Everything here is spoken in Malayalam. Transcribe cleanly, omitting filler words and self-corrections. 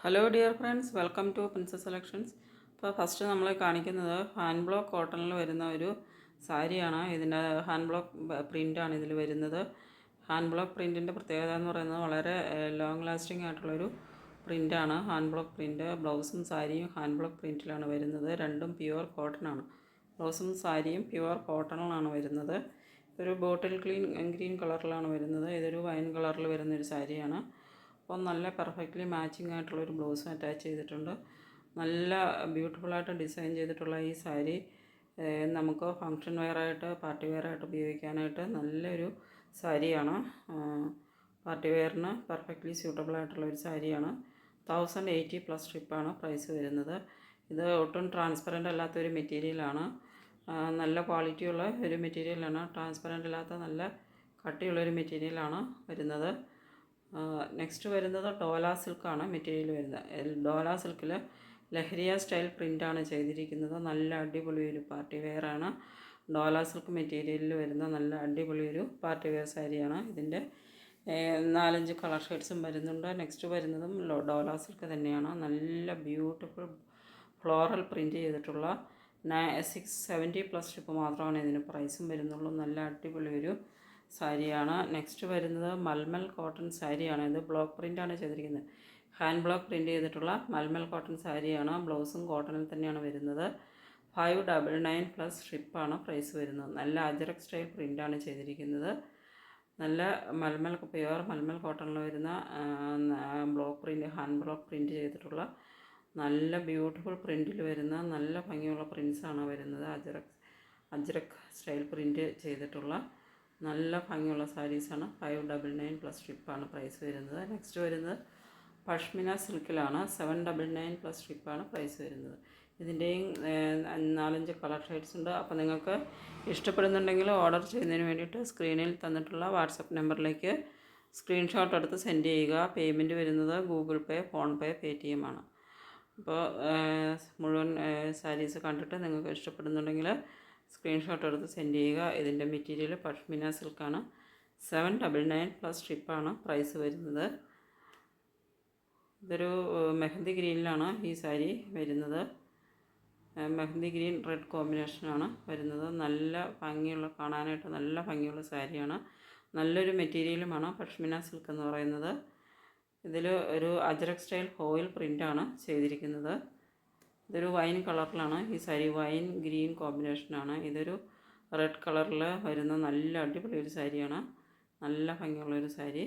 Hello dear friends, welcome to princess selections. ഇപ്പോൾ ഫസ്റ്റ് നമ്മൾ കാണിക്കുന്നത് ഹാൻഡ് ബ്ലോക്ക് കോട്ടണിൽ വരുന്ന ഒരു സാരിയാണ്. ഇതിൻ്റെ ഹാൻഡ് ബ്ലോക്ക് പ്രിൻ്റാണ് ഇതിൽ വരുന്നത്. ഹാൻഡ് ബ്ലോക്ക് പ്രിൻറ്റിൻ്റെ പ്രത്യേകത എന്ന് പറയുന്നത് വളരെ ലോങ് ലാസ്റ്റിംഗ് ആയിട്ടുള്ളൊരു പ്രിൻ്റാണ്. ഹാൻഡ് ബ്ലോക്ക് പ്രിൻ്റ് ബ്ലൗസും സാരിയും ഹാൻഡ് ബ്ലോക്ക് പ്രിൻറ്റിലാണ് വരുന്നത്. രണ്ടും പ്യുവർ കോട്ടണാണ്. ബ്ലൗസും സാരിയും പ്യുവർ കോട്ടണിലാണ് വരുന്നത്. ഇതൊരു ബോട്ടിൽ ഗ്രീൻ കളറിലാണ് വരുന്നത്. ഇതൊരു വൈൻ കളറിൽ വരുന്നൊരു സാരിയാണ്. അപ്പോൾ നല്ല പെർഫെക്റ്റ്ലി മാച്ചിങ് ആയിട്ടുള്ളൊരു ബ്ലൗസും അറ്റാച്ച് ചെയ്തിട്ടുണ്ട്. നല്ല ബ്യൂട്ടിഫുള്ളായിട്ട് ഡിസൈൻ ചെയ്തിട്ടുള്ള ഈ സാരി നമുക്ക് ഫങ്ഷൻ വെയറായിട്ട് പാർട്ടി വെയറായിട്ട് ഉപയോഗിക്കാനായിട്ട് നല്ലൊരു സാരിയാണ്. പാർട്ടി വെയറിന് പെർഫെക്റ്റ്ലി സ്യൂട്ടബിൾ ആയിട്ടുള്ളൊരു സാരിയാണ്. 1080 പ്ലസ് ഷിപ്പാണ് പ്രൈസ് വരുന്നത്. ഇത് ഒട്ടും ട്രാൻസ്പെറൻ്റ് അല്ലാത്തൊരു മെറ്റീരിയലാണ്. നല്ല ക്വാളിറ്റിയുള്ള ഒരു മെറ്റീരിയലാണ്. ട്രാൻസ്പെറൻ്റ് അല്ലാത്ത നല്ല കട്ടിയുള്ളൊരു മെറ്റീരിയലാണ് വരുന്നത്. നെക്സ്റ്റ് വരുന്നത് ഡോല സിൽക്കാണ് മെറ്റീരിയൽ വരുന്നത്. ഡോല സിൽക്കിൽ ലഹരിയ സ്റ്റൈൽ പ്രിൻ്റാണ് ചെയ്തിരിക്കുന്നത്. നല്ല അടിപൊളി ഒരു പാർട്ടി വെയറാണ്. ഡോല സിൽക്ക് മെറ്റീരിയലിൽ വരുന്ന നല്ല അടിപൊളി ഒരു പാർട്ടി വെയർ സാരിയാണ്. ഇതിൻ്റെ 4-5 കളർ ഷെയ്ഡ്സും വരുന്നുണ്ട്. നെക്സ്റ്റ് വരുന്നതും ഡോല സിൽക്ക് തന്നെയാണ്. നല്ല ബ്യൂട്ടിഫുൾ ഫ്ലോറൽ പ്രിൻറ്റ് ചെയ്തിട്ടുള്ള 670 പ്ലസ് ഷിപ്പ് മാത്രമാണ് ഇതിന് പ്രൈസും വരുന്നുള്ളൂ. നല്ല അടിപൊളി ഒരു സാരിയാണ്. നെക്സ്റ്റ് വരുന്നത് മൽമൽ കോട്ടൺ സാരിയാണ്. ഇത് ബ്ലോക്ക് പ്രിൻ്റാണ് ചെയ്തിരിക്കുന്നത്. ഹാൻഡ് ബ്ലോക്ക് പ്രിൻ്റ് ചെയ്തിട്ടുള്ള മൽമൽ കോട്ടൺ സാരിയാണ്. ബ്ലൗസും കോട്ടണിൽ തന്നെയാണ് വരുന്നത്. 599 പ്ലസ് ഷിപ്പാണ് പ്രൈസ് വരുന്നത്. നല്ല അജറക് സ്റ്റൈൽ പ്രിൻ്റാണ് ചെയ്തിരിക്കുന്നത്. നല്ല പ്യുവർ മൽമൽ കോട്ടണിൽ വരുന്ന block print, hand block print ചെയ്തിട്ടുള്ള നല്ല ബ്യൂട്ടിഫുൾ പ്രിൻറ്റിൽ വരുന്ന നല്ല ഭംഗിയുള്ള പ്രിൻസാണ് വരുന്നത്. അജ്രക് സ്റ്റൈൽ പ്രിൻ്റ് ചെയ്തിട്ടുള്ള നല്ല ഭംഗിയുള്ള സാരീസാണ്. 599 പ്ലസ് ഷിപ്പാണ് പ്രൈസ് വരുന്നത്. നെക്സ്റ്റ് വരുന്നത് പഷ്മിന സിൽക്കിലാണ്. 799 പ്ലസ് ഷിപ്പാണ് പ്രൈസ് വരുന്നത്. ഇതിൻ്റെയും 4-5 കളർ ഷെയ്ഡ്സ് ഉണ്ട്. അപ്പോൾ നിങ്ങൾക്ക് ഇഷ്ടപ്പെടുന്നുണ്ടെങ്കിൽ ഓർഡർ ചെയ്യുന്നതിന് വേണ്ടിയിട്ട് സ്ക്രീനിൽ തന്നിട്ടുള്ള വാട്സപ്പ് നമ്പറിലേക്ക് സ്ക്രീൻഷോട്ട് എടുത്ത് സെൻഡ് ചെയ്യുക. പേയ്മെൻറ്റ് വരുന്നത് ഗൂഗിൾ പേ, ഫോൺ പേ, പേടിഎം ആണ്. അപ്പോൾ മുഴുവൻ സാരീസ് കണ്ടിട്ട് നിങ്ങൾക്ക് ഇഷ്ടപ്പെടുന്നുണ്ടെങ്കിൽ സ്ക്രീൻഷോട്ട് എടുത്ത് സെൻഡ് ചെയ്യുക. ഇതിൻ്റെ മെറ്റീരിയൽ പഷ്മിന സിൽക്കാണ്. 799 പ്ലസ് ഷിപ്പാണ് പ്രൈസ് വരുന്നത്. ഇതൊരു മെഹന്തി ഗ്രീനിലാണ് ഈ സാരി വരുന്നത്. മെഹന്തി ഗ്രീൻ റെഡ് കോമ്പിനേഷനാണ് വരുന്നത്. നല്ല ഭംഗിയുള്ള, കാണാനായിട്ട് നല്ല ഭംഗിയുള്ള സാരിയാണ്. നല്ലൊരു മെറ്റീരിയലുമാണ് പഷ്മിന സിൽക്ക് എന്ന് പറയുന്നത്. ഇതിൽ ഒരു അജറക് സ്റ്റൈൽ ഫോയിൽ പ്രിൻ്റാണ് ചെയ്തിരിക്കുന്നത്. ഇതൊരു വൈൻ കളറിലാണ് ഈ സാരി. വൈൻ ഗ്രീൻ കോമ്പിനേഷനാണ്. ഇതൊരു റെഡ് കളറിൽ വരുന്ന നല്ല അടിപൊളി ഒരു സാരിയാണ്. നല്ല ഭംഗിയുള്ളൊരു സാരി.